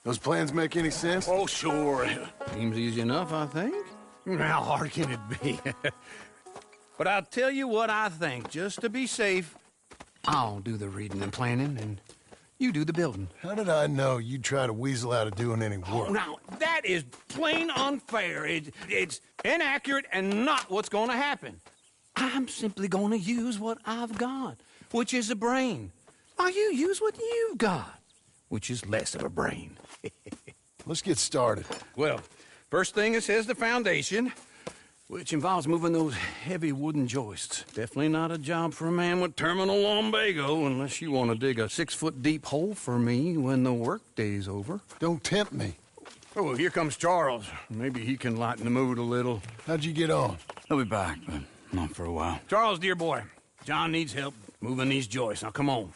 Those plans make any sense? Oh, sure. Seems easy enough, I think. How hard can it be? But I'll tell you what I think. Just to be safe, I'll do the reading and planning, and you do the building. How did I know you'd try to weasel out of doing any work? Oh, now, that is plain unfair. It's inaccurate and not what's going to happen. I'm simply going to use what I've got, which is a brain. While you use what you've got, which is less of a brain. Let's get started. Well, first thing it says the foundation, which involves moving those heavy wooden joists. Definitely not a job for a man with terminal lumbago, unless you want to dig a 6-foot deep hole for me when the workday's over. Don't tempt me. Oh, here comes Charles. Maybe he can lighten the mood a little. How'd you get on? He'll be back, but not for a while. Charles, dear boy, John needs help moving these joists. Now, come on.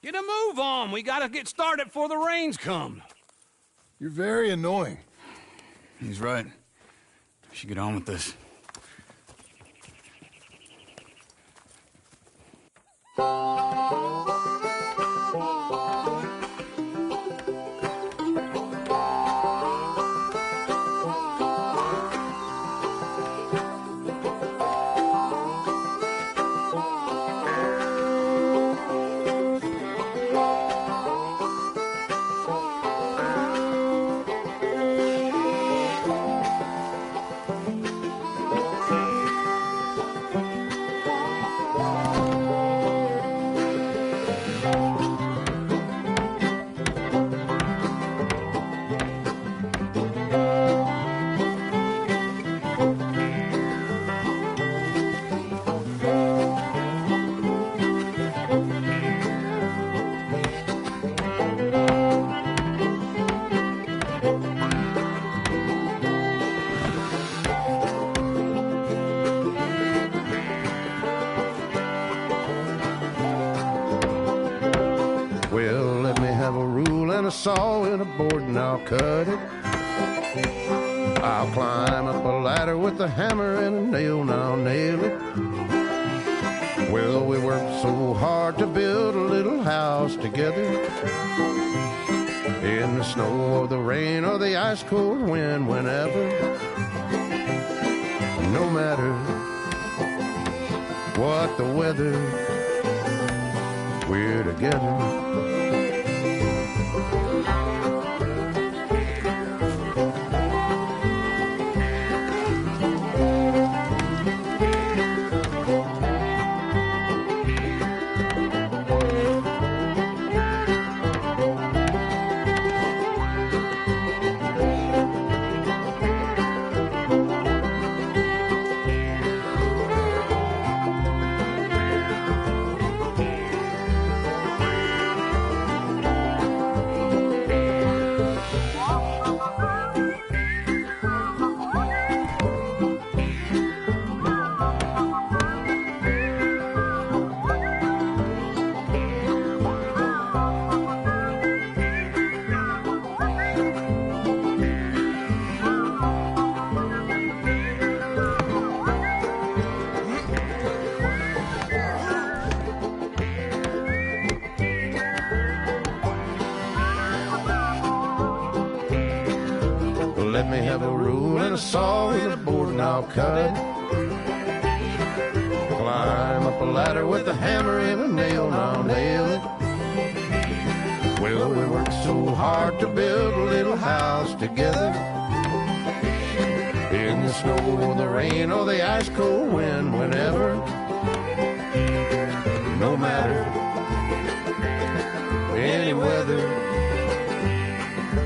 Get a move on. We gotta get started before the rains come. You're very annoying. He's right. We should get on with this. Well, let me have a rule and a saw and a board and I'll cut it. I'll climb up a ladder with a hammer and a nail and I'll nail it. Well, we worked so hard to build a little house together. In the snow or the rain or the ice cold wind, whenever. No matter what the weather, we're together. Let me have a rule and a saw and a board and I'll cut it. Climb up a ladder with a hammer and a nail and I'll nail it. Well, we worked so hard to build a little house together. In the snow or the rain or the ice cold wind, whenever. No matter any weather,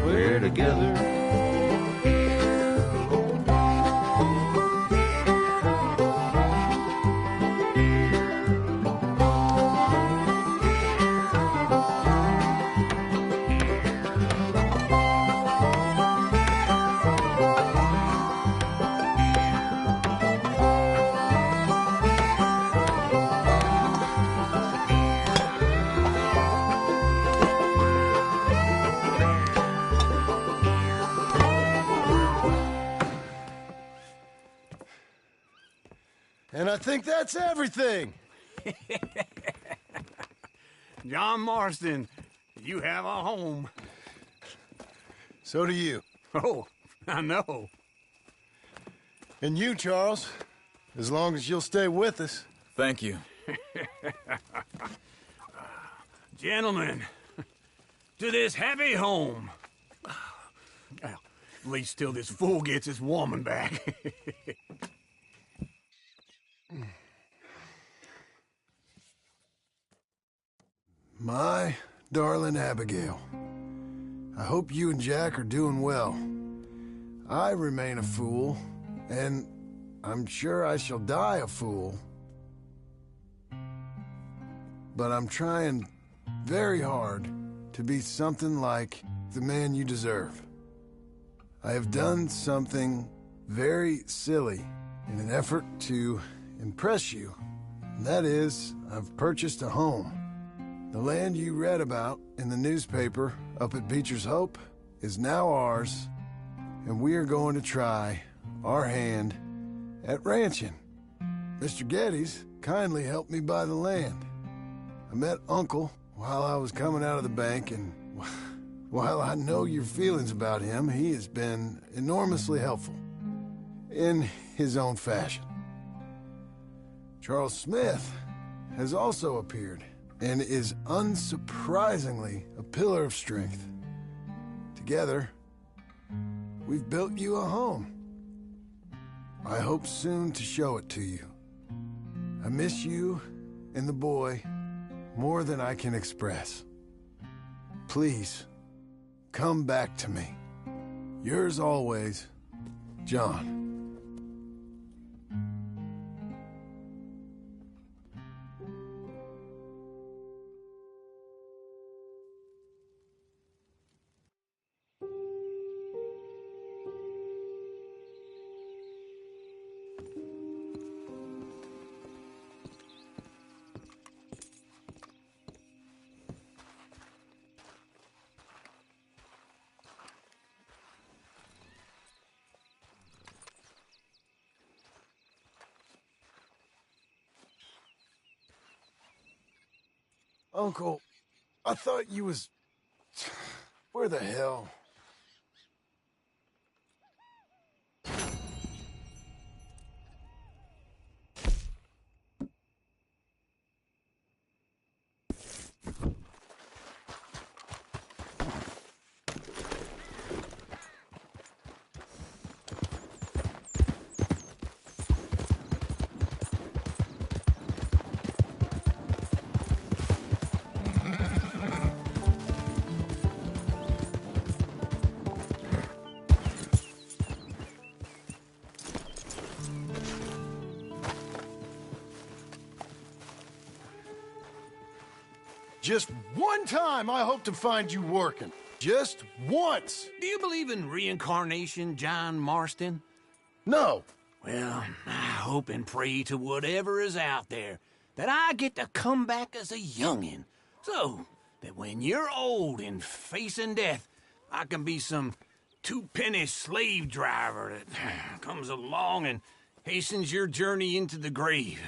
we're together. And I think that's everything. John Marston, you have a home. So do you. Oh, I know. And you, Charles. As long as you'll stay with us. Thank you. Gentlemen, to this happy home. Well, at least till this fool gets his woman back. My darling Abigail, I hope you and Jack are doing well. I remain a fool, and I'm sure I shall die a fool. But I'm trying very hard to be something like the man you deserve. I have done something very silly in an effort to impress you. And that is, I've purchased a home. The land you read about in the newspaper up at Beecher's Hope is now ours, and we are going to try our hand at ranching. Mr. Geddes kindly helped me buy the land. I met Uncle while I was coming out of the bank, and while I know your feelings about him, he has been enormously helpful in his own fashion. Charles Smith has also appeared and is unsurprisingly a pillar of strength. Together, we've built you a home. I hope soon to show it to you. I miss you and the boy more than I can express. Please, come back to me. Yours always, John. Uncle, I thought you was... Where the hell? Just one time I hope to find you working. Just once. Do you believe in reincarnation, John Marston? No. Well, I hope and pray to whatever is out there that I get to come back as a youngin', so that when you're old and facing death, I can be some two-penny slave driver that comes along and hastens your journey into the grave.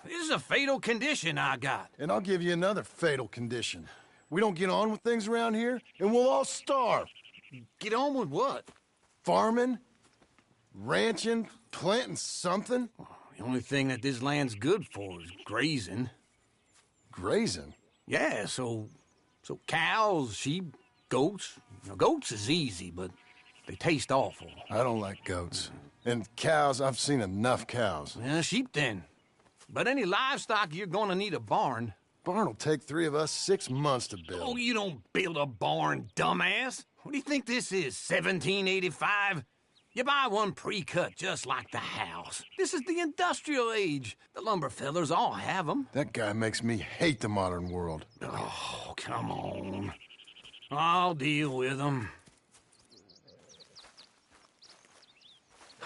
This is a fatal condition I got. And I'll give you another fatal condition. We don't get on with things around here, and we'll all starve. Get on with what? Farming, ranching, planting something. The only thing that this land's good for is grazing. Grazing? Yeah, so cows, sheep, goats. Now, goats is easy, but they taste awful. I don't like goats. And cows, I've seen enough cows. Well, sheep then. But any livestock, you're gonna need a barn. Barn will take 3 of us 6 months to build. Oh, you don't build a barn, dumbass. What do you think this is, 1785? You buy one pre-cut just like the house. This is the industrial age. The lumber fellers all have them. That guy makes me hate the modern world. Oh, come on. I'll deal with them.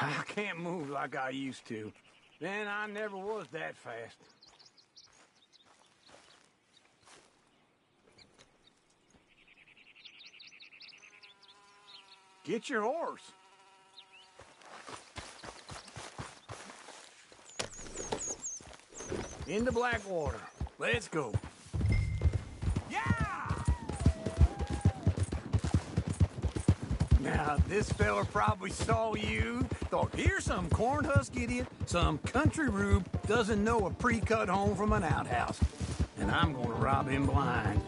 I can't move like I used to. Then I never was that fast. Get your horse. Into Blackwater. Let's go. Yeah! Now, this fella probably saw you, thought, here's some corn-husk idiot, some country rube, doesn't know a pre-cut home from an outhouse. And I'm gonna rob him blind.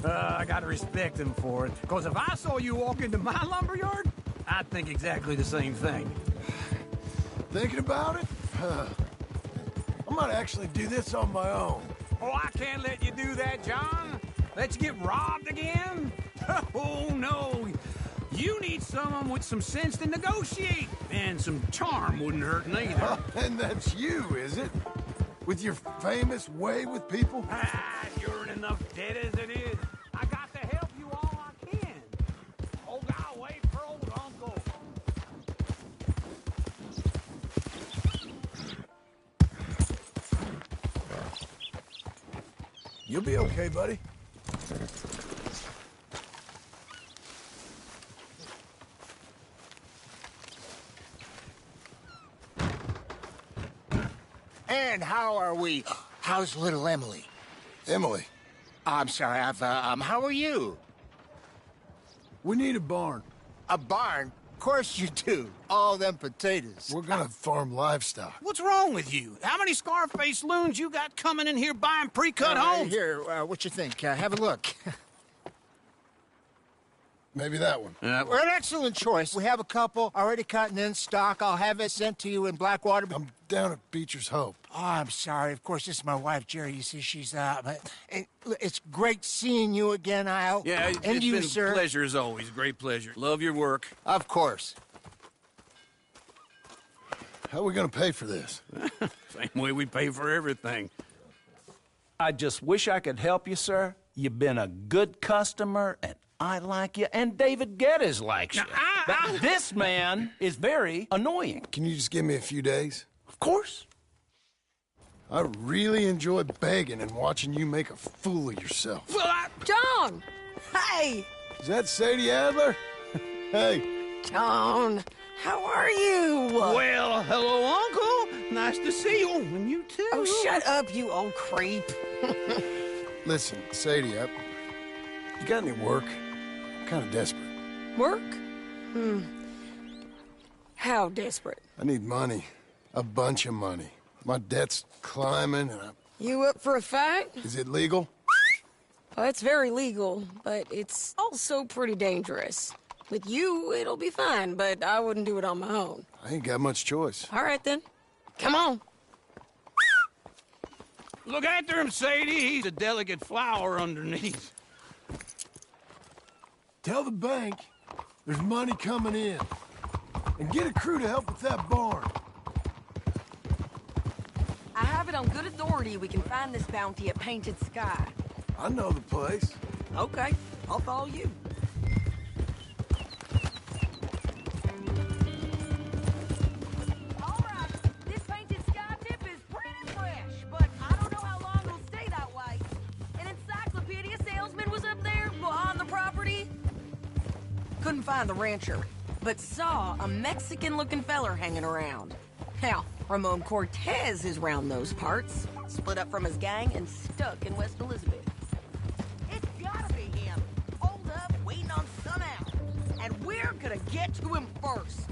I gotta respect him for it, because if I saw you walk into my lumberyard, I'd think exactly the same thing. Thinking about it? I might actually do this on my own. Oh, I can't let you do that, John. Let you get robbed again? Oh, no. You need someone with some sense to negotiate. And some charm wouldn't hurt neither. And that's you, is it? With your famous way with people? You're in enough debt as it is. I got to help you all I can. Oh, God, wait for old Uncle. You'll be okay, buddy. And how are we? How's little Emily? Emily, I'm sorry, how are you? we need a barn. A barn? Of course you do. All them potatoes. We're gonna farm livestock. What's wrong with you? How many Scarface loons you got coming in here buying pre-cut homes? Here, what you think? Have a look. Maybe that one. We're an excellent choice. We have a couple already cut and in stock. I'll have it sent to you in Blackwater. I'm down at Beecher's Hope. Oh, I'm sorry. Of course, this is my wife, Jerry. You see, she's it's great seeing you again, Al. Yeah, and it's you, been sir. a pleasure as always. Great pleasure. Love your work. Of course. How are we gonna pay for this? Same way we pay for everything. I just wish I could help you, sir. You've been a good customer, and I like you, and David Geddes likes you. But this man is very annoying. Can you just give me a few days? Of course. I really enjoy begging and watching you make a fool of yourself. Well, John! Hey! Is that Sadie Adler? Hey, John, how are you? well, hello, Uncle. Nice to see you. And you too. Oh, shut up, you old creep. listen, Sadie, you got any work? I'm kind of desperate. Work? How desperate? I need money. A bunch of money. My debt's climbing, and You up for a fight? is it legal? Well, it's very legal, but it's also pretty dangerous. With you, it'll be fine, but I wouldn't do it on my own. I ain't got much choice. All right, then. Come on. Look after him, Sadie. He's a delicate flower underneath. Tell the bank there's money coming in. And get a crew to help with that barn. I have it on good authority we can find this bounty at Painted Sky. I know the place. Okay, I'll follow you. All right, this Painted Sky tip is pretty fresh, but I don't know how long it'll stay that way. An encyclopedia salesman was up there on the property. Couldn't find the rancher, but saw a Mexican-looking feller hanging around. Now, Ramon Cortez is round those parts, split up from his gang and stuck in West Elizabeth. It's gotta be him, holed up, waiting on some out. And we're gonna get to him first.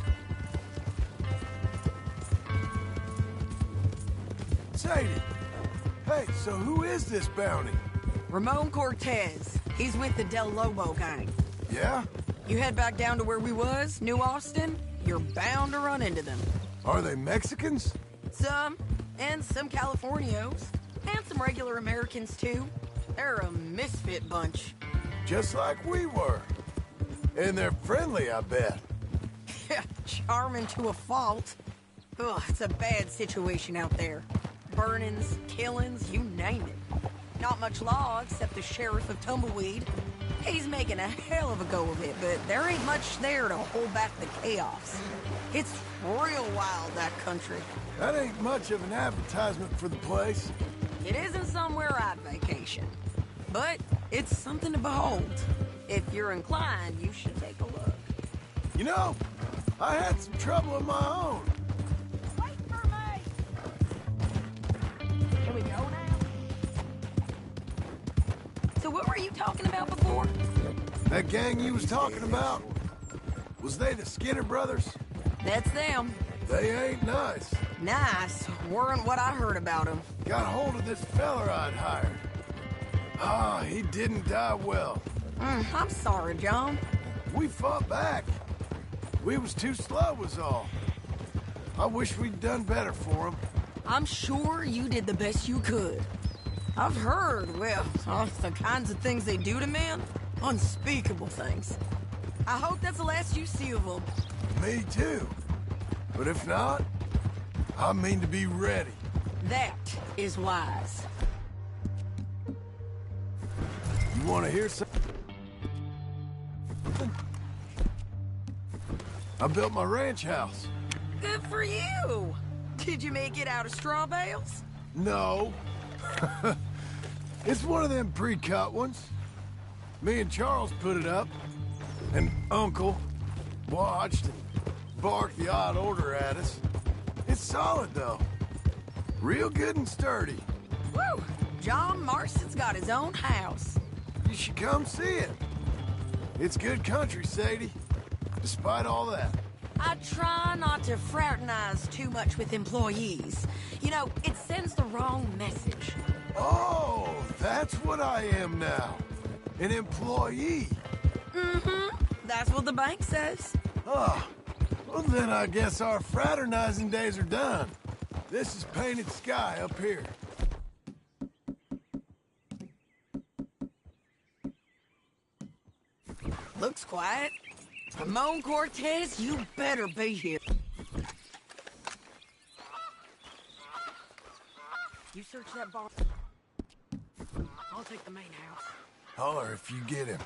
Sadie, hey, so who is this bounty? Ramon Cortez. He's with the Del Lobo gang. Yeah? You head back down to where we was, New Austin, you're bound to run into them. Are they Mexicans? Some, and some Californios, and some regular Americans too. They're a misfit bunch. Just like we were. And they're friendly, I bet. Charming to a fault. Ugh, it's a bad situation out there. Burnings, killings, you name it. Not much law except the sheriff of Tumbleweed. He's making a hell of a go of it, but there ain't much there to hold back the chaos. It's real wild, that country. That ain't much of an advertisement for the place. It isn't somewhere I'd vacation, but it's something to behold. If you're inclined, you should take a look. You know, I had some trouble of my own. Wait for me! Can we go now? So what were you talking about before? That gang you was talking about, Was they the Skinner brothers? That's them. They ain't nice. Nice. Weren't what I heard about them. Got hold of this fella I'd hired. Ah, he didn't die well. I'm sorry, John. We fought back. We was too slow was all. I wish we'd done better for him. I'm sure you did the best you could. I've heard, well, the kinds of things they do to men. Unspeakable things. I hope that's the last you see of them. Me too. But if not, I mean to be ready. That is wise. You want to hear something? I built my ranch house. Good for you. Did you make it out of straw bales? No. It's one of them pre-cut ones. Me and Charles put it up, and Uncle watched and barked the odd order at us. It's solid, though. Real good and sturdy. Woo! John Marston's got his own house. You should come see it. It's good country, Sadie. Despite all that. I try not to fraternize too much with employees. You know, it sends the wrong message. Oh, that's what I am now. An employee. Mm-hmm. That's what the bank says. Oh, well then I guess our fraternizing days are done. This is painted sky up here. Looks quiet. Ramon Cortez, you better be here. You search that bar. I'll take the main house. Holler if you get him.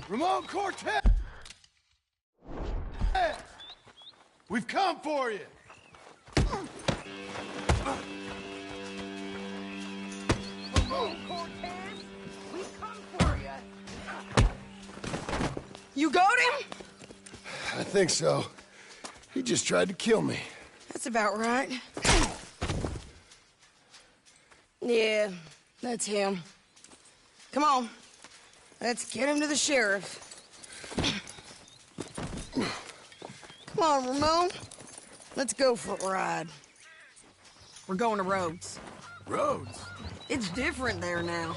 Ramon Cortez! We've come for you! Ramon Cortez, we've come for you. You got him? I think so. He just tried to kill me. That's about right. Yeah, that's him. Come on. Let's get him to the sheriff. Come on, Ramon. Let's go for a ride. We're going to Rhodes. Rhodes? It's different there now.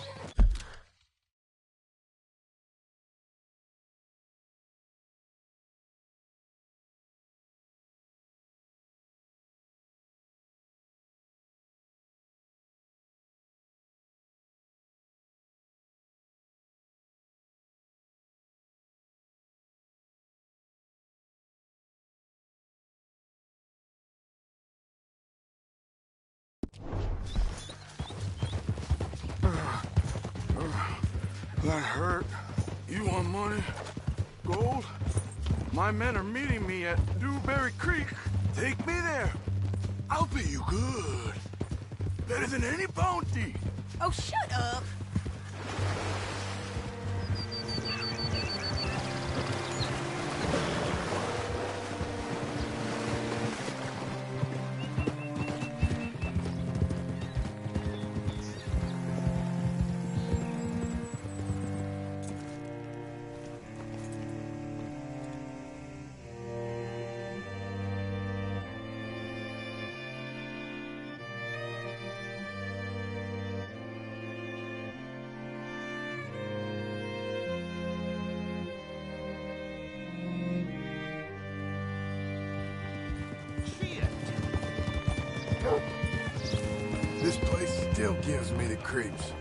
That hurt. You want money? Gold? My men are meeting me at Dewberry Creek. Take me there. I'll pay you good. Better than any bounty. Oh, shut up. This place still gives me the creeps.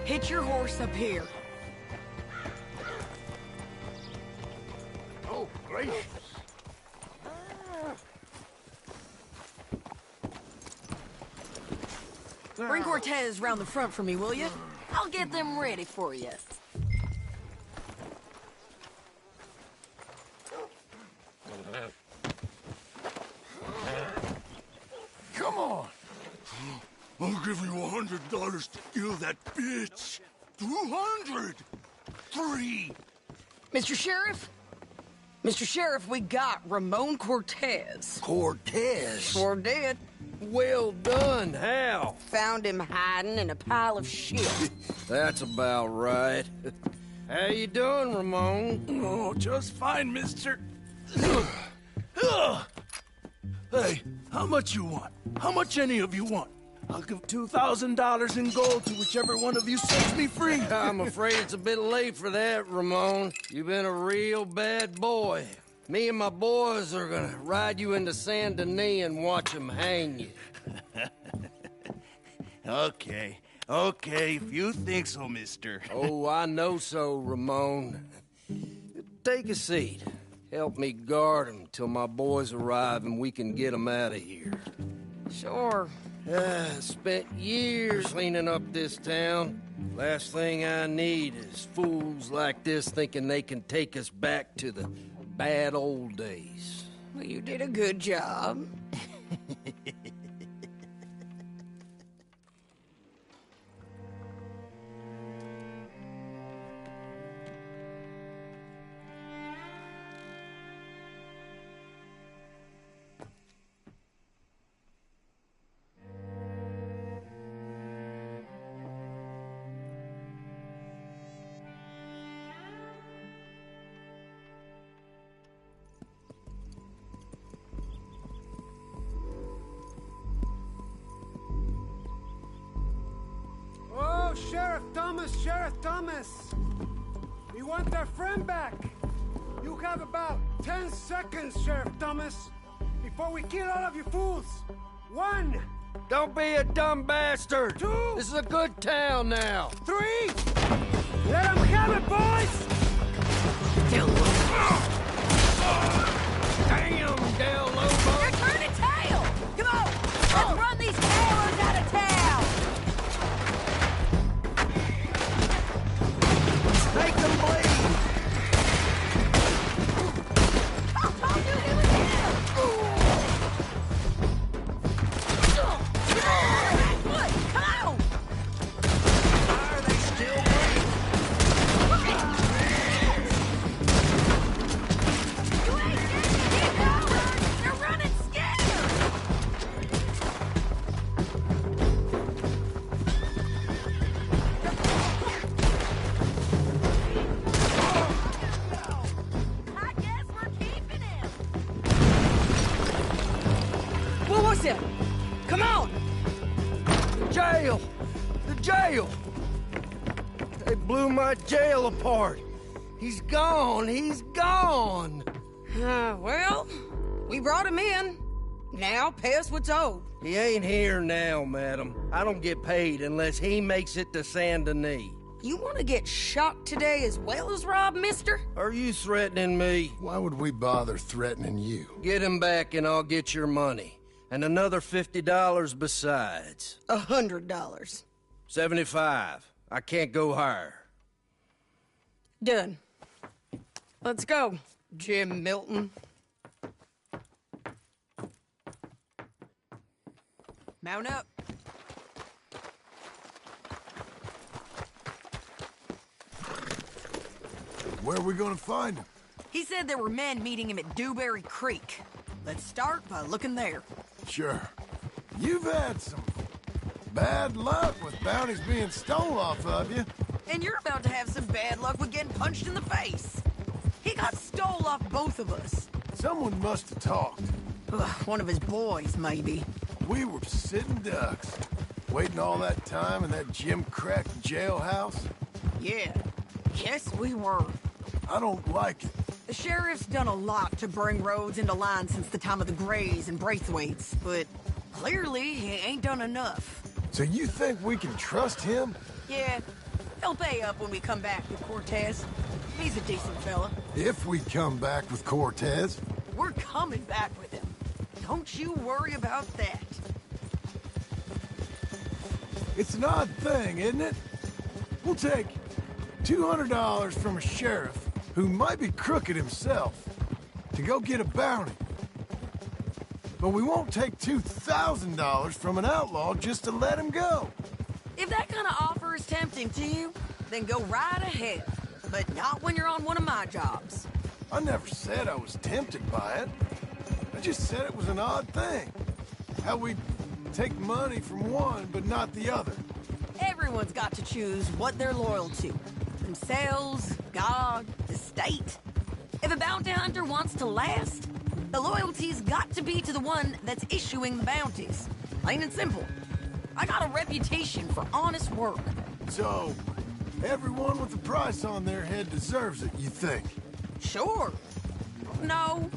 Hitch your horse up here. Oh, gracious. Bring Cortez round the front for me, will you? I'll get them ready for you. Come on. I'll give you $100 to kill that bitch. 200. 3. Mr. Sheriff, Mr. Sheriff, we got Ramon Cortez. Cortez? Sure did. Well done. How? Found him hiding in a pile of shit. That's about right. How you doing, Ramon? Oh, just fine, mister. Hey, how much you want? How much any of you want? I'll give $2,000 in gold to whichever one of you sets me free. I'm afraid it's a bit late for that, Ramon. You've been a real bad boy. Me and my boys are gonna ride you into Saint Denis and watch them hang you. Okay, if you think so, mister. Oh, I know so, Ramon. Take a seat. Help me guard them till my boys arrive and we can get them out of here. Sure. Spent years cleaning up this town. Last thing I need is fools like this thinking they can take us back to the bad old days. Well, you did a good job. Sheriff Thomas! We want our friend back! You have about 10 seconds, Sheriff Thomas, before we kill all of you fools! 1! Don't be a dumb bastard! 2! This is a good town now! 3! Let them have it, boys! Damn, Del Lobo! You're turning tail! Come on! Let's run these cowards out of town! Make them bleed! I told you he was here! What? Come on! Why are they still bleeding? You ain't getting it, Howard! They're running scared! I guess we're keeping him! What was it? Come on! Jail! The jail! They blew my jail apart! He's gone! He's gone! Well, we brought him in. Now pay us what's owed. He ain't here now, madam. I don't get paid unless he makes it to Saint Denis. You want to get shot today as well as Rob, mister? Are you threatening me? Why would we bother threatening you? Get him back and I'll get your money. And another $50 besides. $100. 75. I can't go higher. Done. Let's go, Jim Milton. Mount up. Where are we gonna find him? He said there were men meeting him at Dewberry Creek. Let's start by looking there. Sure. You've had some bad luck with bounties being stole off of you. And you're about to have some bad luck with getting punched in the face. He got stole off both of us. Someone must have talked. Ugh, one of his boys, maybe. We were sitting ducks, waiting all that time in that gim-crack jailhouse. Yeah. Yes, we were. I don't like it. The sheriff's done a lot to bring roads into line since the time of the Grays and Braithwaites, but clearly he ain't done enough. So you think we can trust him? Yeah, he'll pay up when we come back with Cortez. He's a decent fella. If we come back with Cortez. We're coming back with him. Don't you worry about that. It's an odd thing, isn't it? We'll take $200 from a sheriff who might be crooked himself to go get a bounty. But we won't take $2,000 from an outlaw just to let him go. If that kind of offer is tempting to you, then go right ahead. But not when you're on one of my jobs. I never said I was tempted by it. I just said it was an odd thing. How we take money from one, but not the other. Everyone's got to choose what they're loyal to. Themselves, God, the state. If a bounty hunter wants to last, the loyalty's got to be to the one that's issuing the bounties. Plain and simple. I got a reputation for honest work. So, everyone with a price on their head deserves it, you think? Sure. No,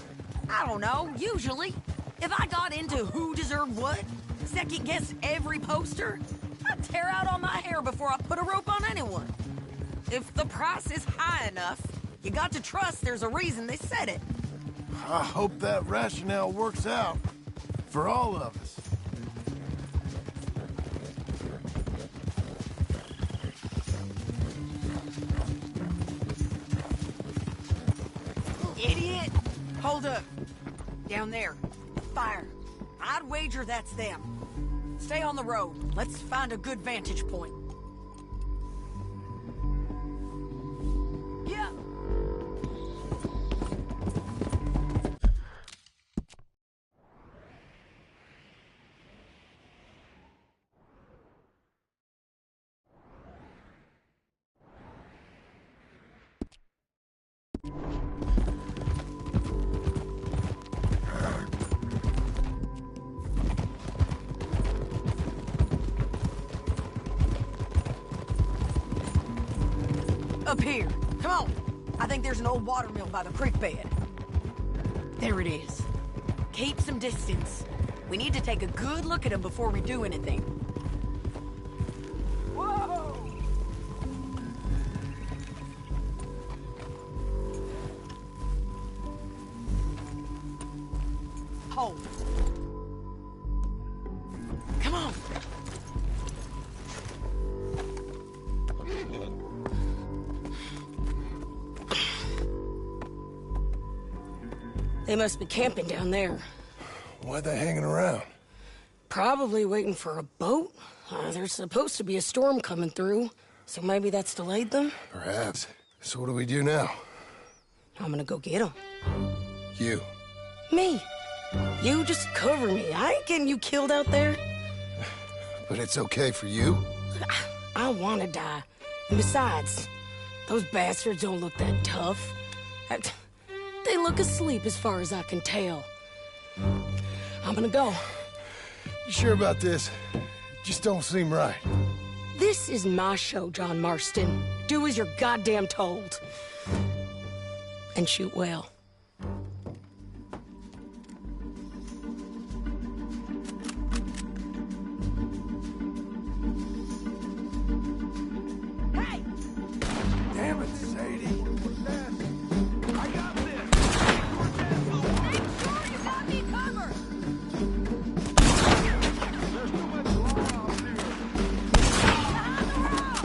I don't know, usually. If I got into who deserved what, second-guess every poster, I'd tear out all my hair before I put a rope on anyone. If the price is high enough, you got to trust there's a reason they said it. I hope that rationale works out for all of us. Idiot! Hold up. Down there. Fire. I'd wager that's them. Stay on the road. Let's find a good vantage point. Yeah. Up here. Come on. I think there's an old water mill by the creek bed. There it is. Keep some distance. We need to take a good look at him before we do anything. Whoa! Hold. Come on. They must be camping down there. Why are they hanging around? Probably waiting for a boat. There's supposed to be a storm coming through, so maybe that's delayed them? Perhaps. So what do we do now? I'm gonna go get them. You. Me. You just cover me. I ain't getting you killed out there. But it's okay for you? I wanna die. And besides, those bastards don't look that tough. They look asleep as far as I can tell. I'm gonna go. You sure about this? Just don't seem right. This is my show, John Marston. Do as you're goddamn told. And shoot well. Hey! Damn it, Sadie. I got this. Make sure you got me covered! There's too much law out here. Behind the rock!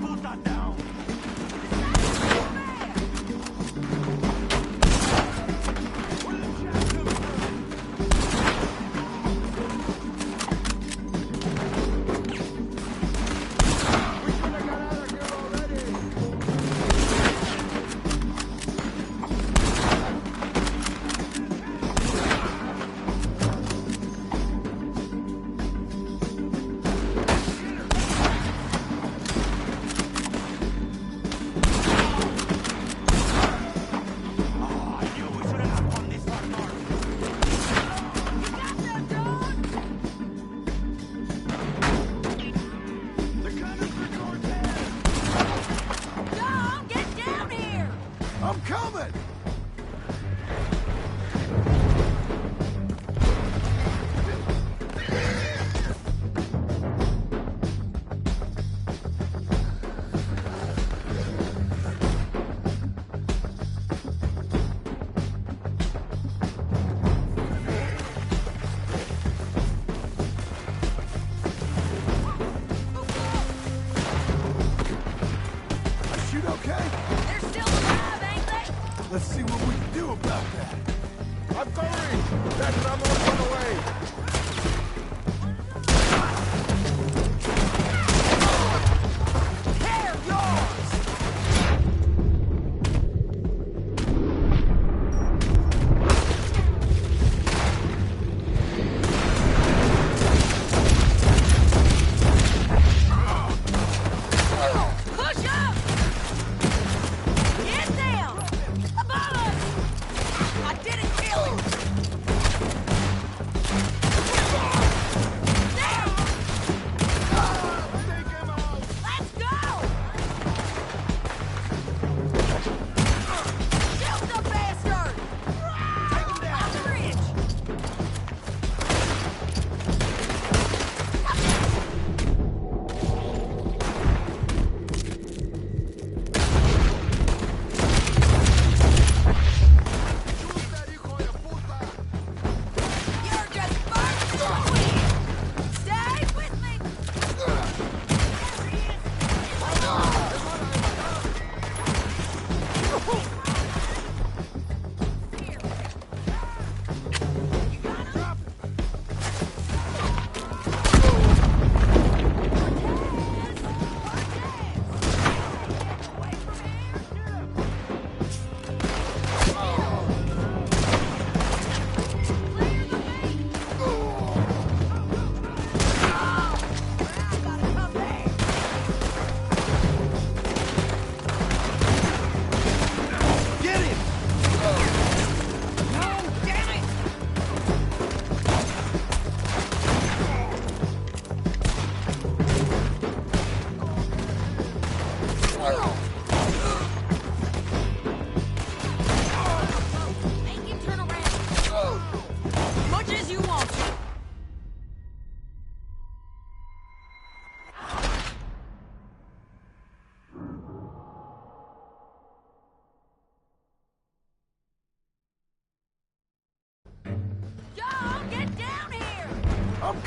Put that down. John, get down here! I'm coming! I shoot okay? They're still alive, ain't they? Let's see what we can do about that. I'm going. That's not more fun away. There!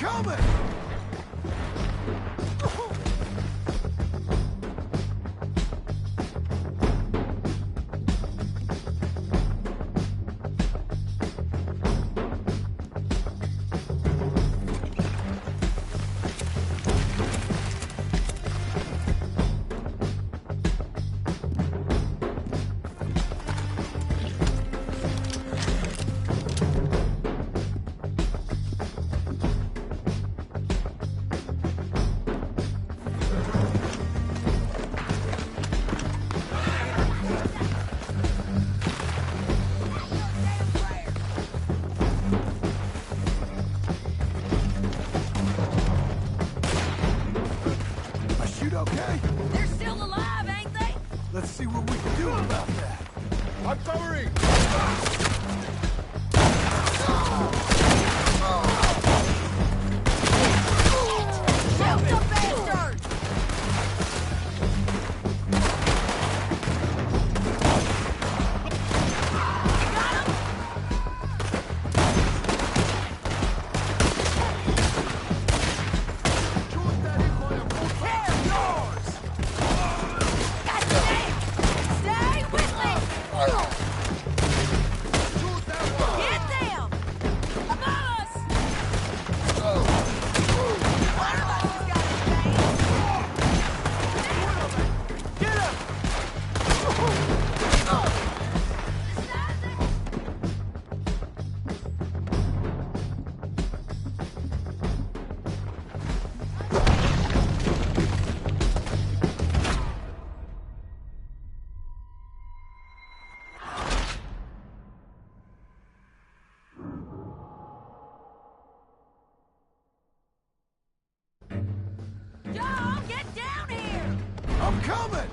coming! Okay? They're still alive, ain't they? Let's see what we can do about that. I'm covering! Shoot the bastard! Got him? Y'all, get down here! I'm coming!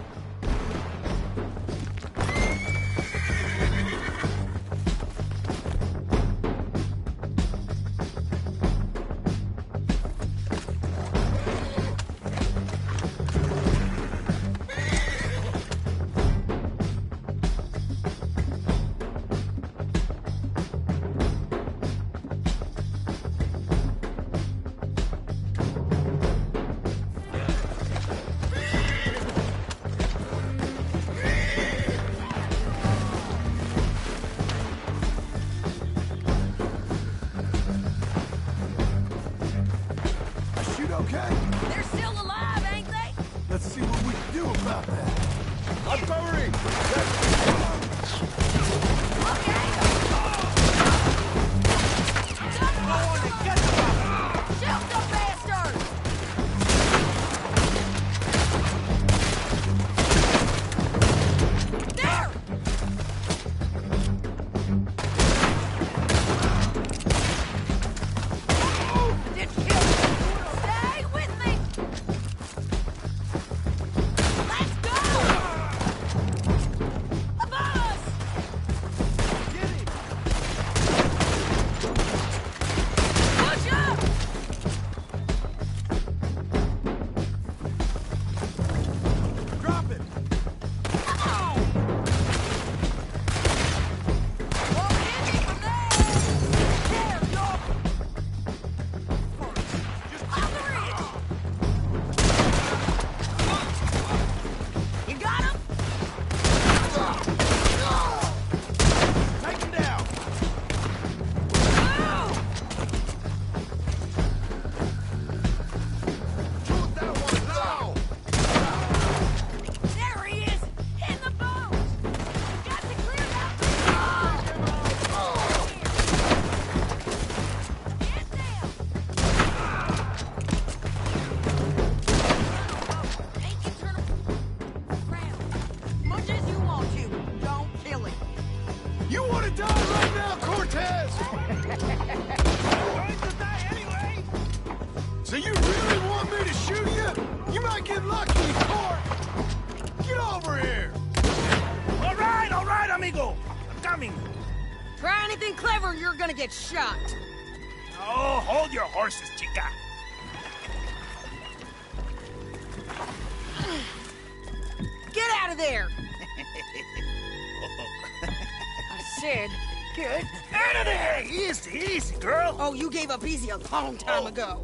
Okay? They're still alive, ain't they? Let's see what we can do about that. I'm covering! Okay. Shoot the bastard! There! Did you kill him? Stay with me! Let's go! Above us! Get him! Push up! Drop it! Oh! Won't hit me from there! There, dog! Other end! You got him? Take him down! Oh! Shoot that one now! There he is! In the bones! Got to clear that Get down! Ain't you turn around. Much as you want to, don't kill him. You want to die right now, Cortez? Going to die anyway! So you really want me to shoot you? You might get lucky in court. Get over here. All right, amigo! I'm coming! Try anything clever, you're gonna get shot. Oh, hold your horses, chica! Get out of there! I said, good. Out of there! Easy, easy, girl. Oh, you gave up easy a long time ago.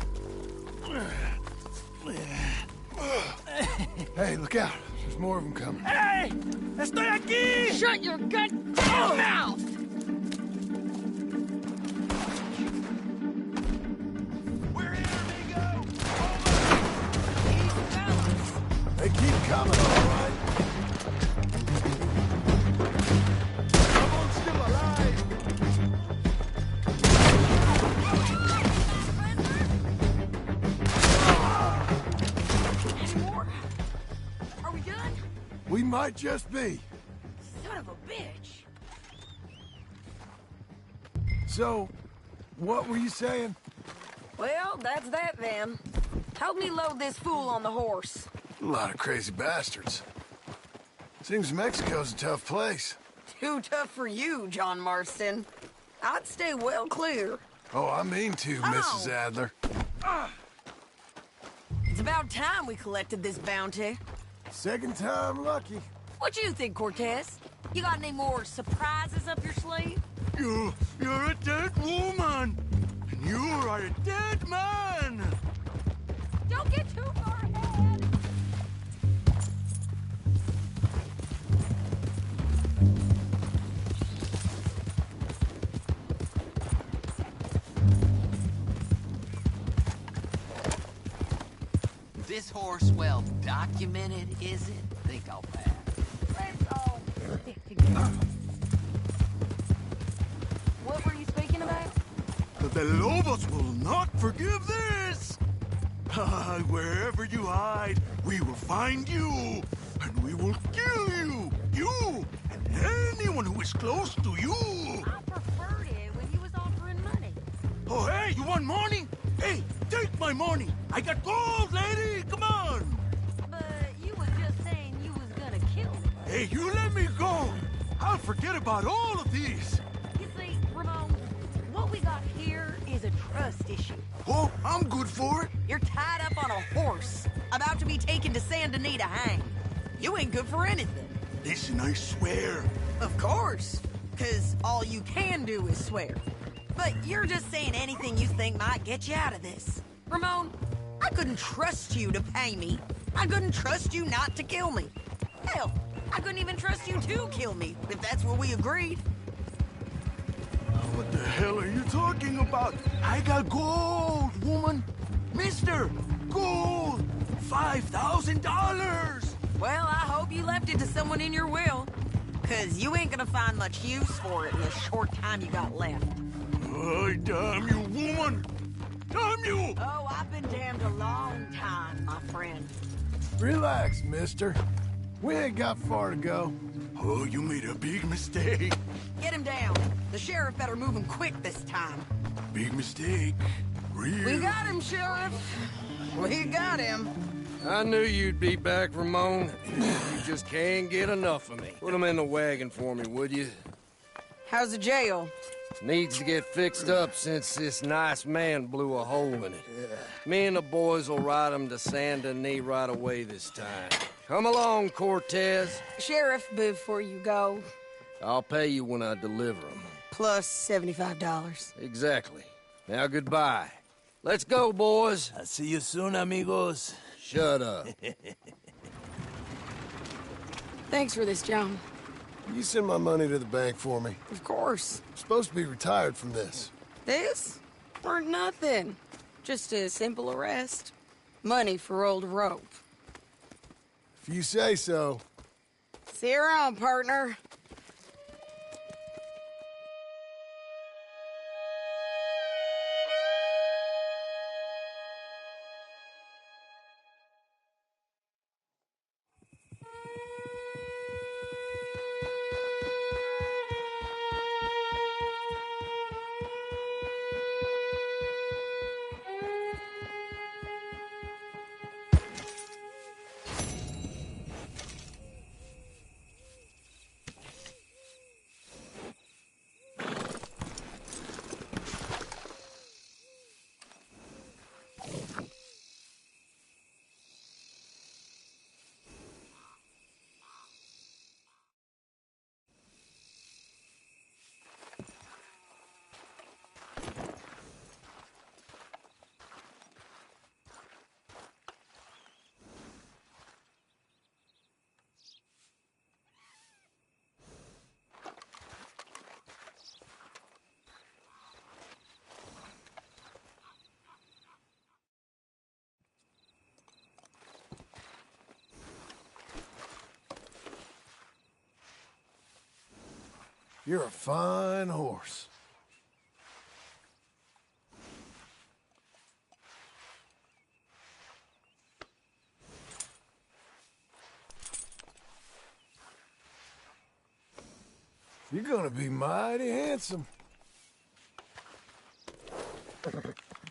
Hey, look out. There's more of them coming. Hey! Estoy aquí! Shut your goddamn mouth! We're here, amigo! They keep coming, all right. Someone's still alive. Any more? Are we done? We might just be. Son of a bitch. So, what were you saying? Well, that's that then. Help me load this fool on the horse. A lot of crazy bastards. Seems Mexico's a tough place. Too tough for you, John Marston. I'd stay well clear. Oh, I mean to, Mrs. Adler. It's about time we collected this bounty. Second time lucky. What you think, Cortez? You got any more surprises up your sleeve? You're a dead woman! And you are a dead man! Don't get too far ahead! This horse well documented, is it? Think I'll pass. Let's all stick together. What were you speaking about? The Lobos will not forgive this! Wherever you hide, we will find you, and we will kill you! You, and anyone who is close to you! I preferred it when you was offering money. Oh, hey, you want money? Hey, take my money! I got gold, lady! Come on! But you was just saying you was gonna kill me. Hey, you let me go! I'll forget about all of these! You see, Ramon, what we got here is a trust issue. Oh, I'm good for it! You're tied up on a horse, about to be taken to Saint Denis to hang. You ain't good for anything. Listen, I swear. Of course, because all you can do is swear. But you're just saying anything you think might get you out of this. Ramon, I couldn't trust you to pay me. I couldn't trust you not to kill me. Hell, I couldn't even trust you to kill me, if that's what we agreed. What the hell are you talking about? I got gold, woman! Mister! Gold! $5,000! Well, I hope you left it to someone in your will. Because you ain't gonna find much use for it in the short time you got left. Oh, damn you, woman! Damn you! Oh, I've been damned a long time, my friend. Relax, mister. We ain't got far to go. Oh, you made a big mistake. Get him down. The sheriff better move him quick this time. Big mistake. Real. We got him, Sheriff. We got him. I knew you'd be back, Ramon. You just can't get enough of me. Put him in the wagon for me, would you? How's the jail? Needs to get fixed up since this nice man blew a hole in it. Me and the boys will ride him to Saint Denis right away this time. Come along, Cortez. Sheriff, before you go, I'll pay you when I deliver him. plus $75. Exactly. Now, goodbye. Let's go, boys. I'll see you soon, amigos. Shut up. Thanks for this, John. You send my money to the bank for me. Of course. I'm supposed to be retired from this. This? Weren't nothing. Just a simple arrest. Money for old rope. If you say so. See you around, partner. You're a fine horse. You're gonna be mighty handsome.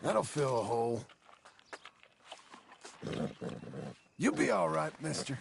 That'll fill a hole. You'll be all right, mister.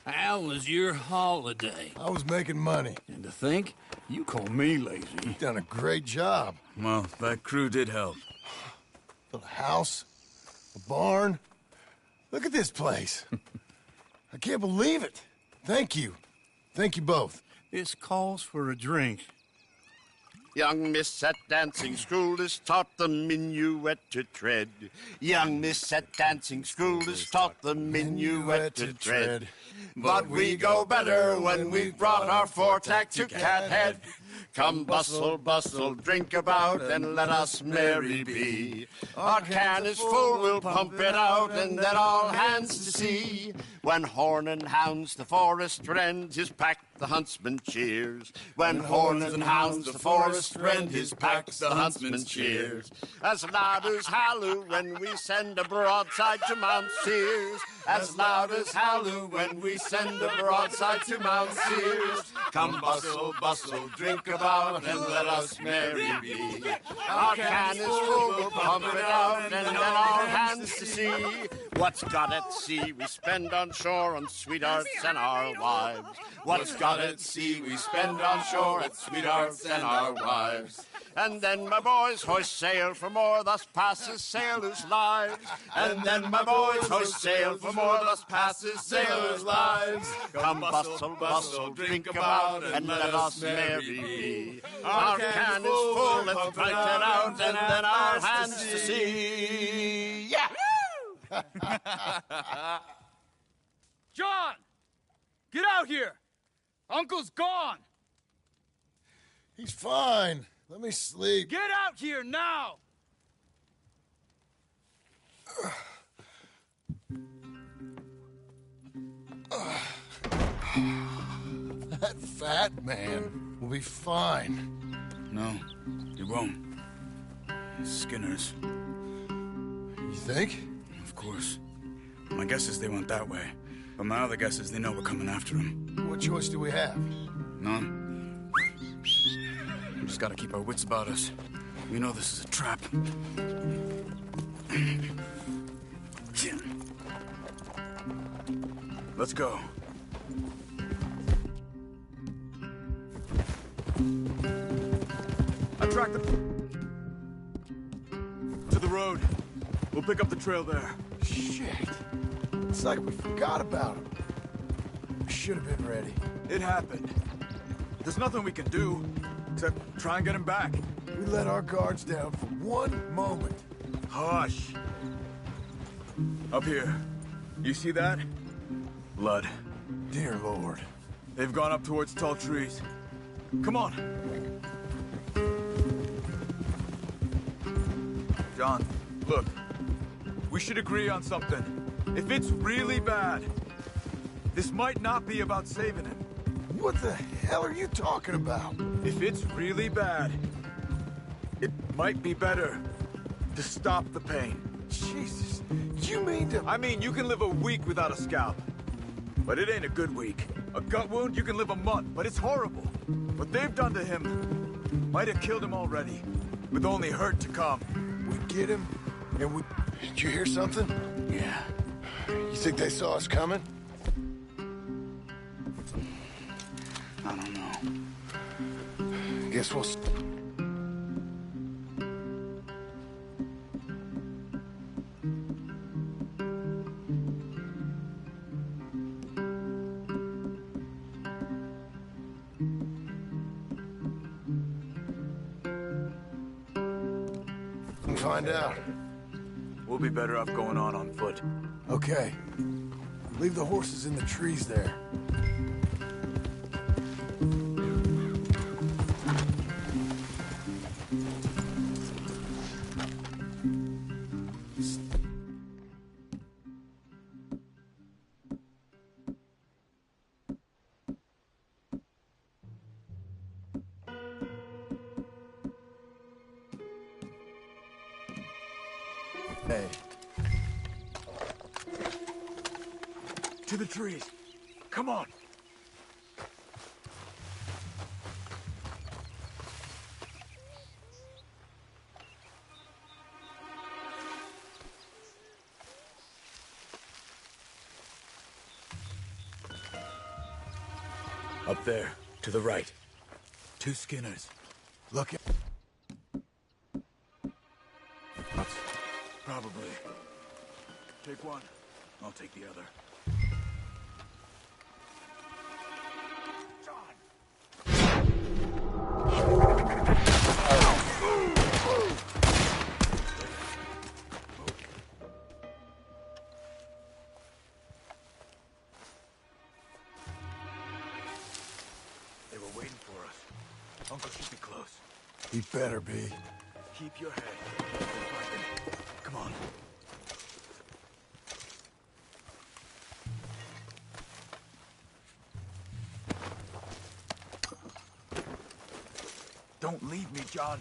How was your holiday? I was making money. And to think, you call me lazy. You've done a great job. Well, that crew did help. Built a house, a barn. Look at this place. I can't believe it. Thank you. Thank you both. This calls for a drink. Young miss at dancing school is taught the minuet to tread. Young miss at dancing school is taught the minuet to tread. But we go better when we've brought our four-tack to Cathead. Come bustle, bustle, drink about, and let us merry be. Our can is full, we'll pump it out, and then all hands to see. When horn and hounds the forest rend his pack, the huntsman cheers. When horn and hounds the forest rend his pack, the huntsman cheers. As loud as halloo when we send a broadside to Mount Sears. As loud as halloo when we send a broadside to Mount Sears. Come bustle, bustle, drink about, and let us merry be. Our can is full, we'll pump it out, and then all hands to see. What's got at sea we spend on shore on sweethearts and our wives. What's got at sea we spend on shore at sweethearts and our wives. And then my boys hoist sail for more, thus passes sailors' lives. And then my boys hoist sail for more, thus passes sailors' lives. Come bustle, bustle, drink about, and let us merry be. Our can is full, let's fight it out, and then our hands to see. Yeah! John! Get out here! Uncle's gone! He's fine. Let me sleep. Get out here now! That fat man will be fine. No, he won't. Skinner's. You think? Of course. My guess is they went that way. But my other guess is they know we're coming after him. What choice do we have? None. We just gotta keep our wits about us. We know this is a trap. Let's go. I tracked them to the road. We'll pick up the trail there. Shit. It's like we forgot about him. We should have been ready. It happened. There's nothing we can do except try and get him back. We let our guards down for one moment. Hush. Up here. You see that? Blood. Dear Lord. They've gone up towards tall trees. Come on. John, look. We should agree on something. If it's really bad, this might not be about saving him. What the hell are you talking about? If it's really bad, it might be better to stop the pain. Jesus, you mean to... I mean, you can live a week without a scalp, but it ain't a good week. A gut wound, you can live a month, but it's horrible. What they've done to him might have killed him already, with only hurt to come. We get him, and we... Did you hear something? Yeah. You think they saw us coming? I don't know. Guess we'll... find out. We'll be better off going on foot. Okay. Leave the horses in the trees there. Hey. To the trees. Come on. Up there, to the right. 2 Skinners. Look at... Probably. Take one. I'll take the other. They were waiting for us. Uncle should be close. He better be. Keep your head. We'll find him. Come on. Don't leave me, John.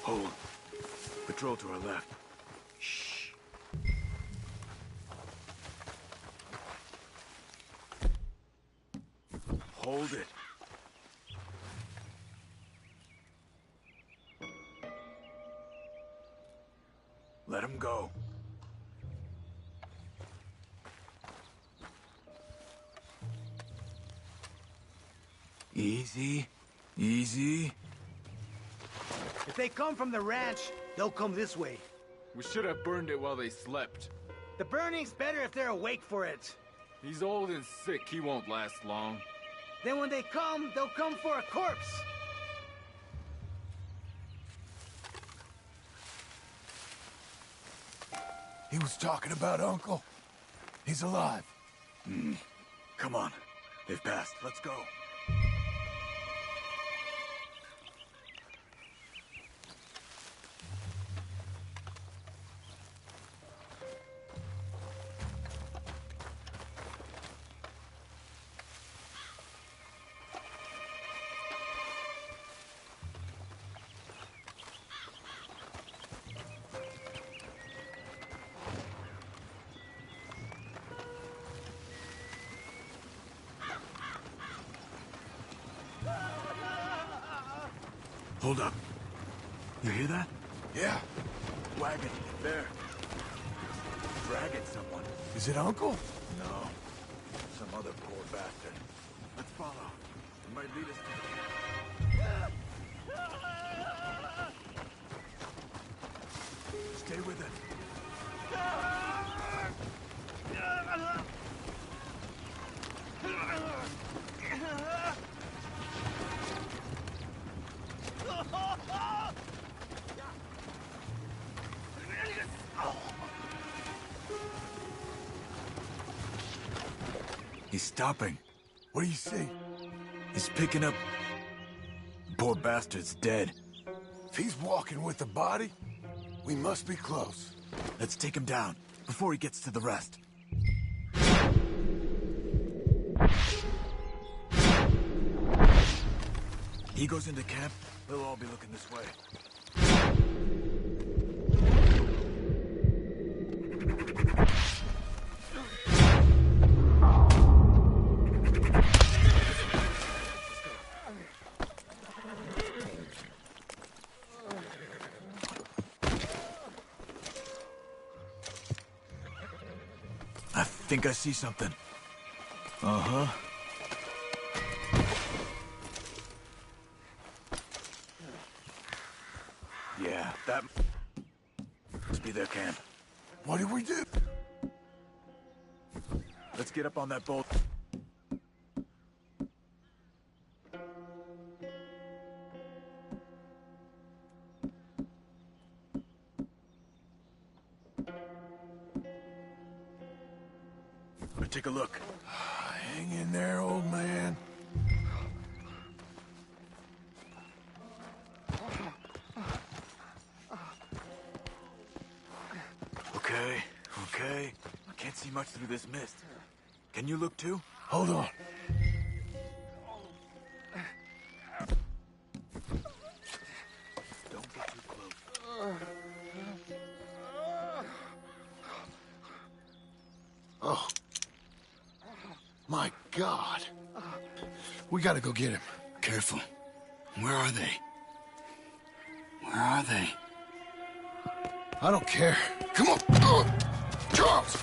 Hold. Patrol to our left. Shh. Hold it. Let him go. Easy. Easy. If they come from the ranch, they'll come this way. We should have burned it while they slept. The burning's better if they're awake for it. He's old and sick. He won't last long. Then when they come, they'll come for a corpse. He was talking about Uncle. He's alive. Come on. They've passed. Let's go. Hold up. You hear that? Yeah. Wagon. There. Dragging someone. Is it Uncle? No. Some other poor bastard. Let's follow. It might lead us to... Stay with it. He's stopping. What do you see? He's picking up... Poor bastard's dead. If he's walking with the body, we must be close. Let's take him down, before he gets to the rest. He goes into camp, they'll all be looking this way. I think I see something. Uh-huh. Yeah, that must be their camp. What do we do? Let's get up on that boat. to take a look. Hang in there, old man. Okay, okay. I can't see much through this mist. Can you look too? Hold on. Don't get too close. Oh. My God. We gotta go get him. Careful. Where are they? Where are they? I don't care. Come on. Charles.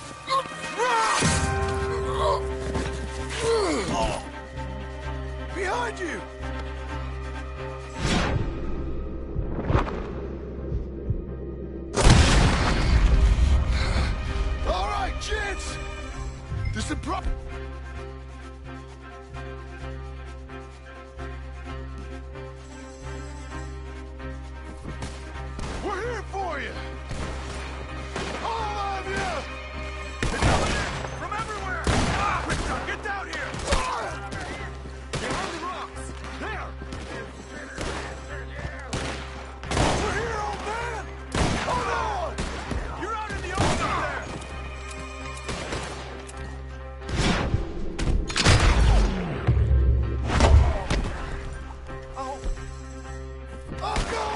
Behind you. All right, gents. This is We're here for you. All of you. They're coming in from everywhere! Quick, John, get down here! Behind the rocks! There! We're here, old man. Hold on. You're out in the open up there! Oh. Uncle!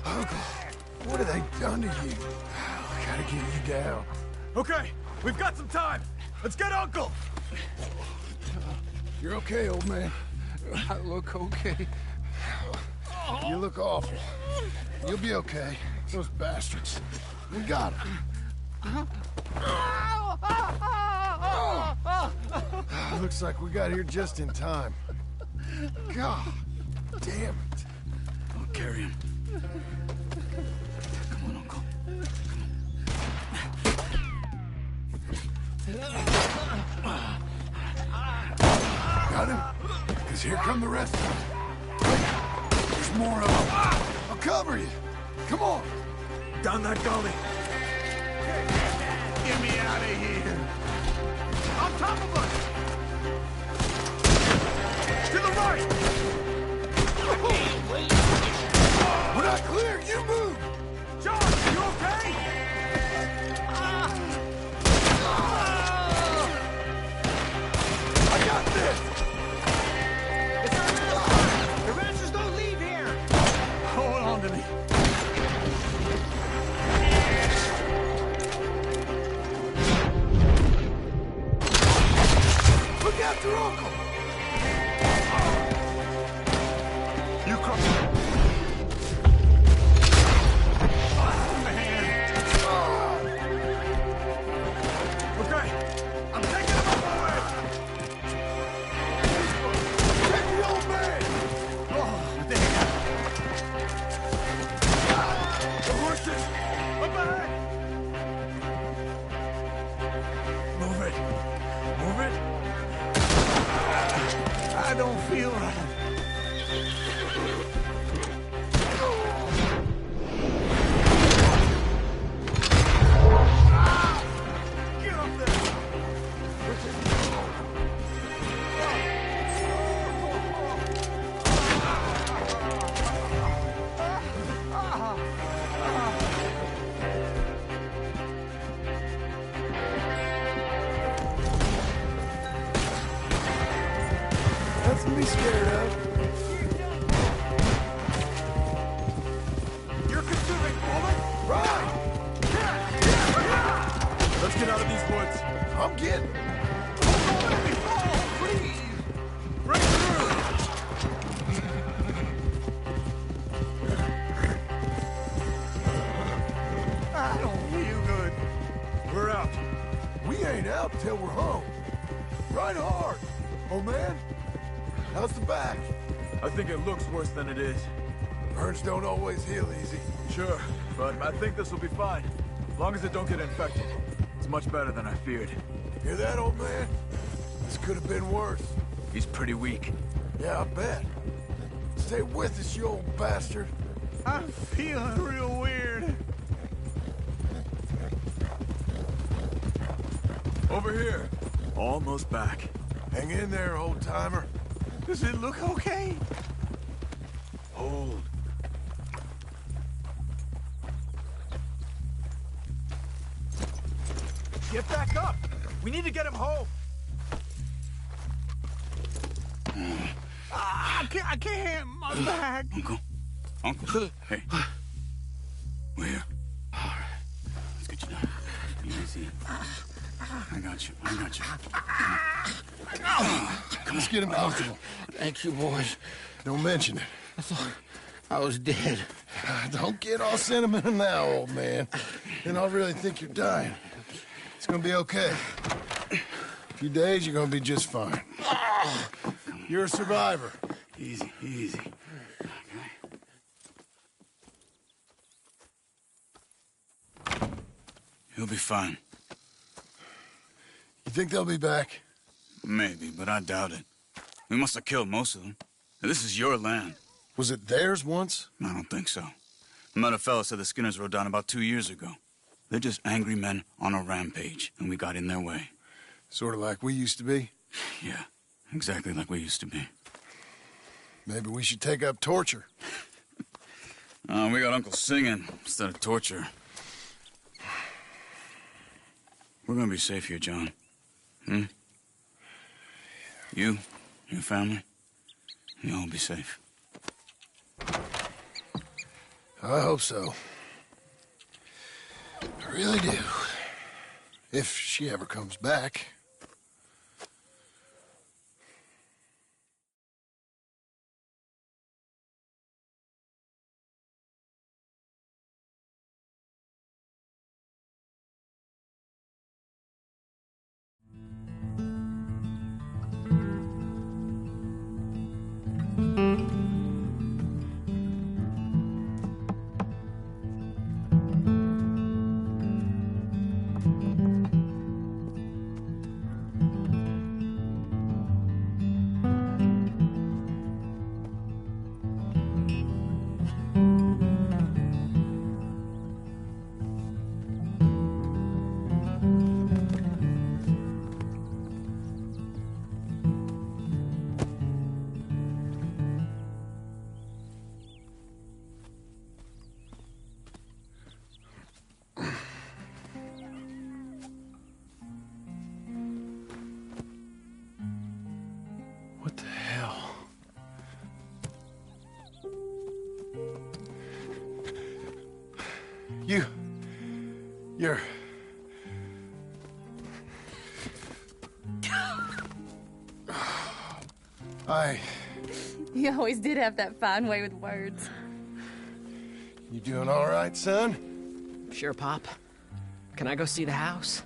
Uncle, what have they done to you? I gotta get you down. Okay, we've got some time. Let's get Uncle! You're okay, old man. I look okay. You look awful. You'll be okay. Those bastards. We got them. Looks like we got here just in time. God damn it. I'll carry him. Come on, Uncle. Got him? Because here come the rest of them. Wait, there's more of them. I'll cover you. Come on. Down that gully. Get me out of here. On top of us! To the right! We're not clear. You move. John, you okay? I got this. The ranchers don't leave here! Hold on to me. Look after Uncle. You come. Okay, I'm taking him up the way. Take the old man. Oh, there. The horses! Up ahead! Move it. Move it. I don't feel right. Get up there! Nothing to be scared of. You're consuming, woman! Right. Let's get out of these woods. I'm getting. Let me fall, please! Break through! I don't feel good. We're out. We ain't out till we're home. Right hard. Oh man. How's the back? I think it looks worse than it is. Burns don't always heal easy. Sure, but I think this will be fine. As long as it don't get infected. It's much better than I feared. Hear that, old man? This could have been worse. He's pretty weak. Yeah, I bet. Stay with us, you old bastard. I'm feeling real weird. Over here. Almost back. Hang in there, old-timer. Does it look okay? Hold. Get back up! We need to get him home! I can't! My back! Uncle. Hey. We're here. All right. Let's get you down. Easy. I got you. Come on. Let's get him comfortable. Thank you, boys. Don't mention it. I thought I was dead. Don't get all sentimental now, old man. Then I'll really think you're dying. It's gonna be okay. In a few days, you're gonna be just fine. You're a survivor. Easy. Okay. He'll be fine. You think they'll be back? Maybe, but I doubt it. We must have killed most of them. This is your land. Was it theirs once? I don't think so. I met a fella said the Skinners rode down about 2 years ago. They're just angry men on a rampage, and we got in their way. Sort of like we used to be? Yeah, exactly like we used to be. Maybe we should take up torture. We got Uncle singing instead of torture. We're gonna be safe here, John. You, your family, you'll all be safe. I hope so. I really do. If she ever comes back. What the hell? You're... You always did have that fine way with words. You doing all right, son? Sure, Pop. Can I go see the house?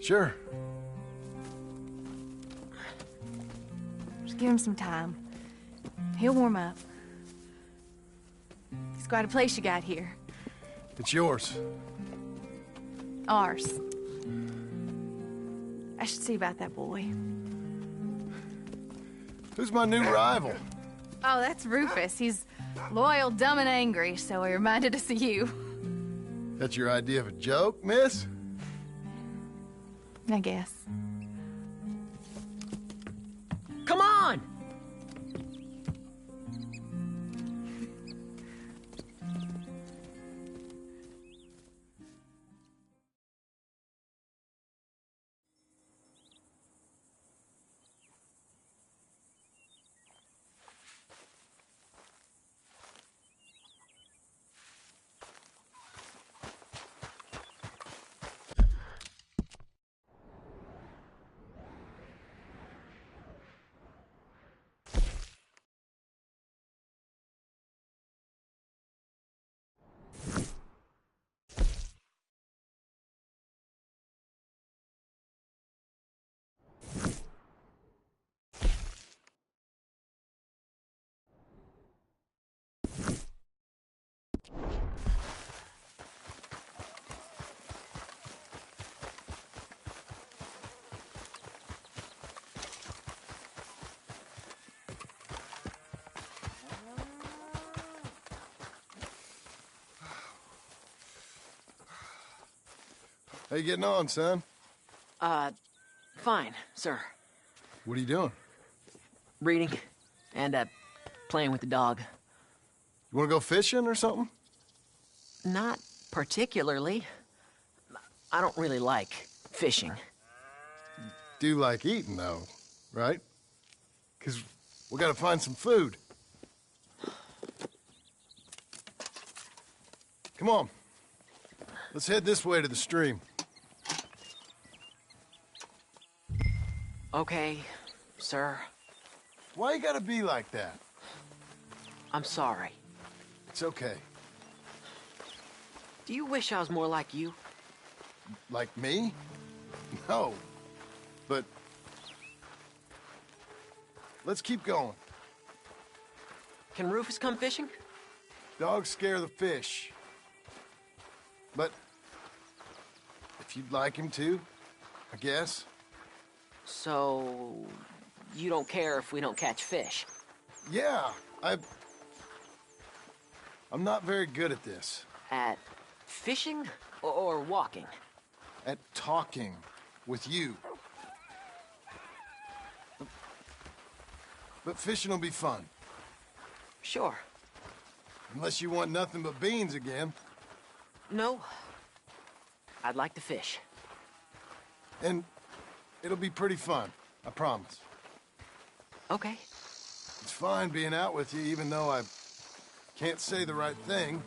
Sure. Just give him some time. He'll warm up. It's quite a place you got here. It's yours. Ours. I should see about that boy. Who's my new rival? Oh, that's Rufus. He's loyal, dumb, and angry, so he reminded us of you. That's your idea of a joke, miss? I guess. Come on! How you getting on, son? Fine, sir. What are you doing? Reading and, playing with the dog. You wanna go fishing or something? Not particularly. I don't really like fishing. Do like eating, though, right? 'Cause we gotta find some food. Come on. Let's head this way to the stream. Okay, sir. Why you gotta be like that? I'm sorry. It's okay. Do you wish I was more like you? Like me? No. But... let's keep going. Can Rufus come fishing? Dogs scare the fish. But... if you'd like him to, I guess. So... you don't care if we don't catch fish? Yeah, I'm not very good at this. At fishing or walking? At talking with you. But fishing will be fun. Sure. Unless you want nothing but beans again. No. I'd like to fish. And it'll be pretty fun, I promise. Okay. It's fine being out with you, even though I can't say the right thing.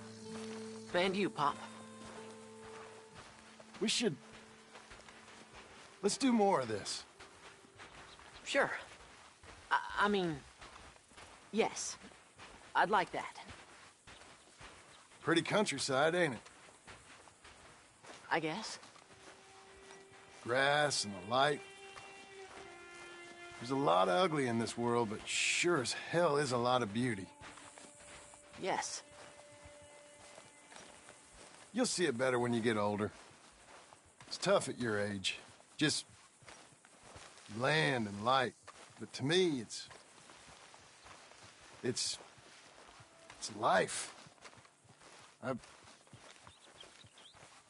And you, Pop. We should... let's do more of this. Sure. I mean... yes. I'd like that. Pretty countryside, ain't it? I guess. Grass and the light. There's a lot of ugly in this world, but sure as hell is a lot of beauty. Yes. You'll see it better when you get older. It's tough at your age. Just land and light. But to me, it's life. I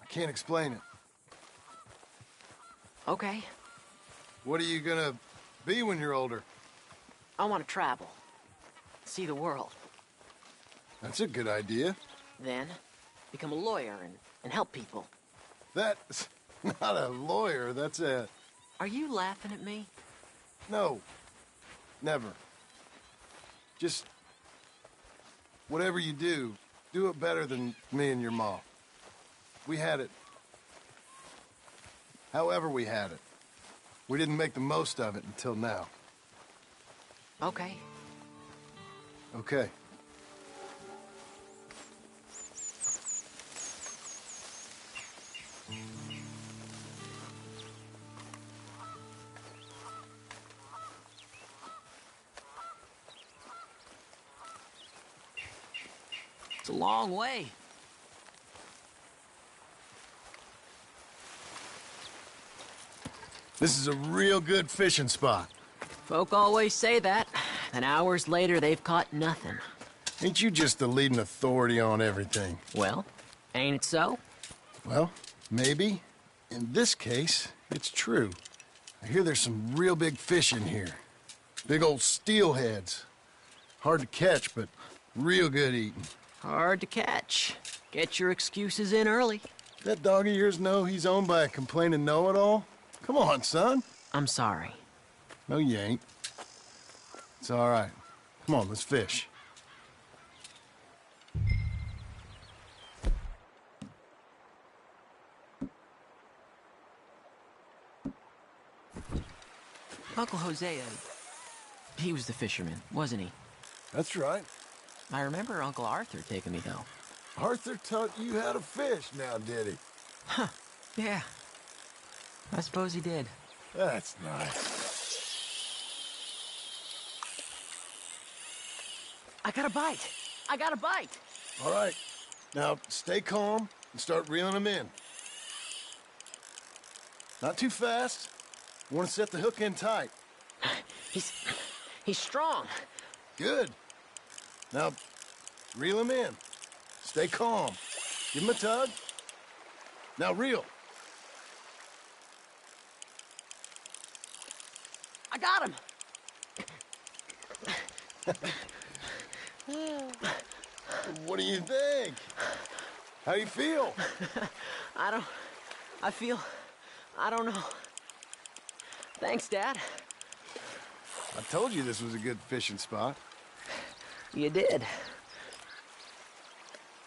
can't explain it. Okay. What are you gonna be when you're older? I want to travel. See the world. That's a good idea. Then, become a lawyer and help people. That's not a lawyer, that's a... Are you laughing at me? No. Never. Just... whatever you do it better than me and your mom. We had it. However we had it. We didn't make the most of it until now. Okay. Okay. It's a long way. This is a real good fishing spot. Folk always say that. And hours later, they've caught nothing. Ain't you just the leading authority on everything? Well, ain't it so? Well, maybe. In this case, it's true. I hear there's some real big fish in here. Big old steelheads. Hard to catch, but real good eating. Hard to catch. Get your excuses in early. That dog of yours know he's owned by a complaining know-it-all? Come on, son. I'm sorry. No, you ain't. It's all right. Come on, let's fish. Uncle Hosea, he was the fisherman, wasn't he? That's right. I remember Uncle Arthur taking me, though. Arthur taught you how to fish now, did he? Huh, yeah. I suppose he did. That's nice. I got a bite! I got a bite! All right. Now, stay calm and start reeling them in. Not too fast. You want to set the hook in tight. He's strong. Good. Now, reel him in. Stay calm. Give him a tug. Now reel. I got him! What do you think? How do you feel? I don't know. Thanks, Dad. I told you this was a good fishing spot. You did.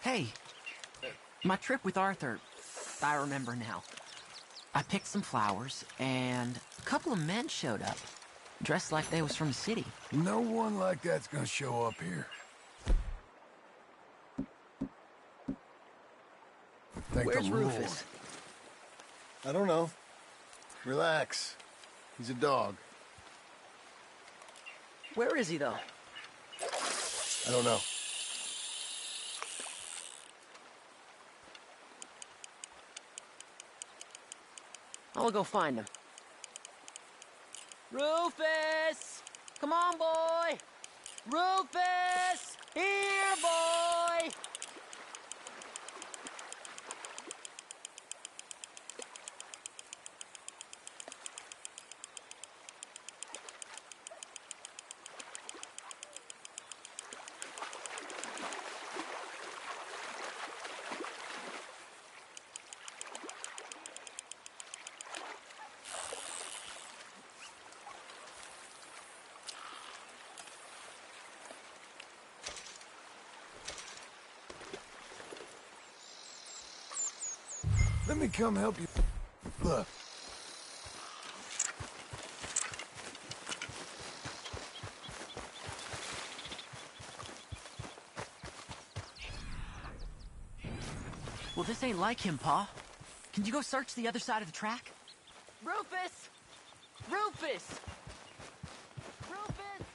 Hey, my trip with Arthur, I remember now. I picked some flowers, and a couple of men showed up, dressed like they was from the city. No one like that's gonna show up here. Thank Where's the Lord. Rufus? I don't know. Relax. He's a dog. Where is he, though? I don't know. I'll go find him. Rufus! Come on, boy! Rufus! Here, boy! Let me come help you. Look. Well, this ain't like him, Pa. Can you go search the other side of the track? Rufus! Rufus! Rufus!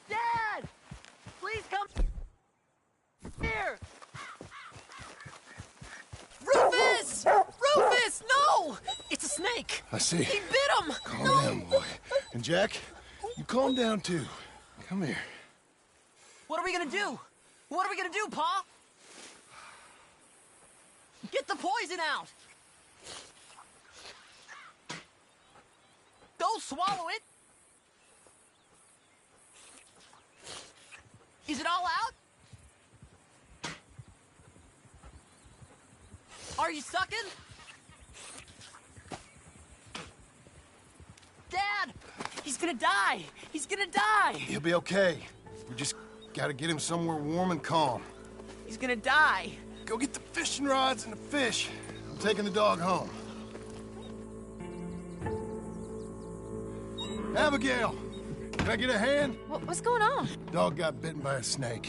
Dad! Please come here! Rufus! Rufus, no! It's a snake! I see. He bit him! Calm No! down, boy. And Jack, you calm down too. Come here. What are we gonna do? What are we gonna do, Pa? Get the poison out! Don't swallow it! Is it all out? Are you sucking? Dad! He's gonna die! He's gonna die! He'll be okay. We just gotta get him somewhere warm and calm. He's gonna die! Go get the fishing rods and the fish. I'm taking the dog home. Abigail! Can I get a hand? What's going on? Dog got bitten by a snake.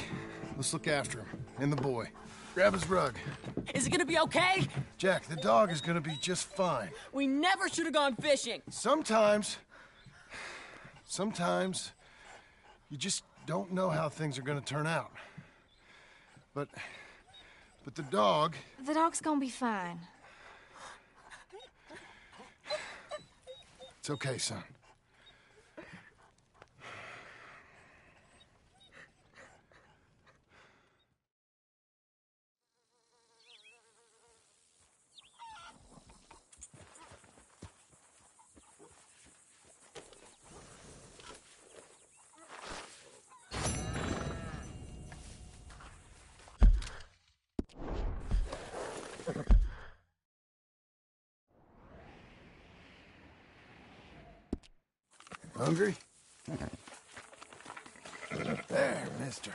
Let's look after him. And the boy. Grab his rug. Is it gonna be okay? Jack, the dog is gonna be just fine. We never should have gone fishing! Sometimes you just don't know how things are gonna turn out. But the dog... The dog's gonna be fine. It's okay, son. Hungry? There, mister.